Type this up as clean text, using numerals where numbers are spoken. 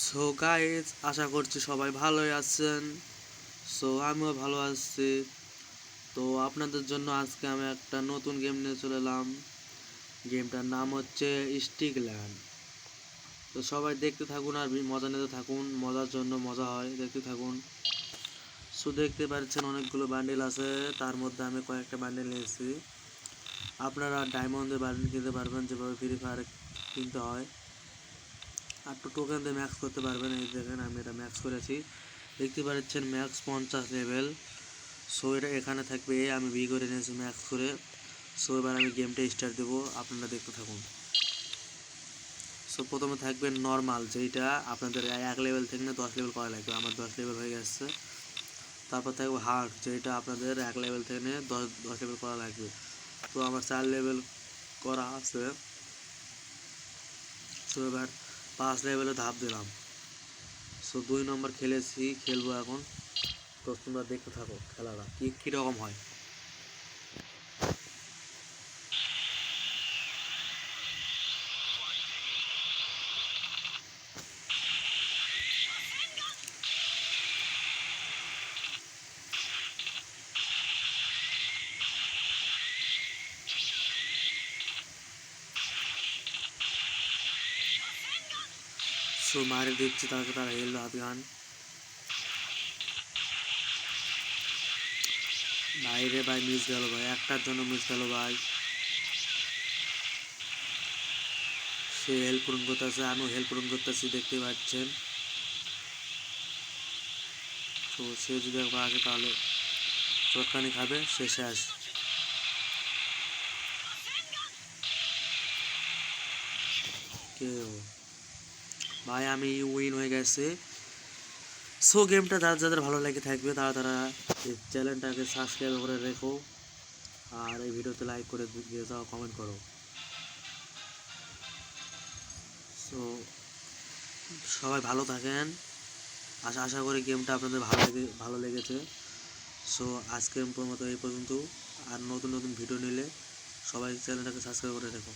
So guys, আশা করছি সবাই ভালোই আছেন। সো আমিও ভালো আছি। তো আপনাদের জন্য আজকে আমি একটা নতুন গেম নিয়ে চলে এলাম। গেমটার নাম হচ্ছে স্টিকল্যান্ড। তো সবাই দেখতে থাকুন আর মজা নিতে থাকুন, মজার জন্য মজা হয়, দেখতে থাকুন। সো দেখতে পাচ্ছেন অনেকগুলো বান্ডেল আছে, তার মধ্যে আমি কয়েকটা বান্ডেল নিয়েছি। আপনারা ডায়মন্ডের বান্ডেল কিনতে পারবেন, যেভাবে ফ্রি ফায়ার কিনতে হয়। আর তো টোকেন দিয়ে ম্যাক্স করতে পারবেন। এই দেখেন আমি এটা ম্যাক্স করেছি, দেখতে পাচ্ছেন ম্যাক্স 50 লেভেল। সো এটা এখানে থাকবে, আমি বি করে নিয়েছি ম্যাক্স করে। সো এবার আমি গেমটা স্টার্ট দেবো, আপনারা দেখতে থাকুন। সো প্রথমে থাকবে নর্মাল, যেইটা আপনাদের 1 লেভেল থেকে 10 লেভেল করা লাগবে। আমার 10 লেভেল হয়ে গেছে। তারপর থাকবে হার্ড, যেটা আপনাদের 1 লেভেল থেকে 10 লেভেল করা লাগবে। তো আমার 4 লেভেল করা আছে। সো এবার 5 লেভেলে ধাপ দিলাম। সো 2 নম্বর খেলবো এখন। তো তোমরা দেখতে থাকো খেলাটা কীরকম হয়। সো মারে দিচ্ছি, তাকে তারা হেল আধগান। বাইরে ভাই মিস গেল ভাই, একটার জন্য মিস গেল ভাই। সে হেল্প পূরণ করতেছে, আমিও হেল্প পূরণ করতেছি, দেখতে পাচ্ছেন। তো সে যদি একবার আসে তাহলে চটকানি খাবে, সে শেষ। কেউ ভাই, আমি উইন হয়ে গেছে। সো গেমটা যাদের যাদের ভালো লেগে থাকবে তারা এই চ্যানেলটাকে সাবস্ক্রাইব করে রেখো, আর এই ভিডিওতে লাইক করে দিয়ে যাও, কমেন্ট করো। সো সবাই ভালো থাকেন। আশা করি গেমটা আপনাদের ভালো লেগেছে। সো আজকের মতো এই পর্যন্ত। আর নতুন নতুন ভিডিও নিলে সবাই চ্যানেলটাকে সাবস্ক্রাইব করে রেখো।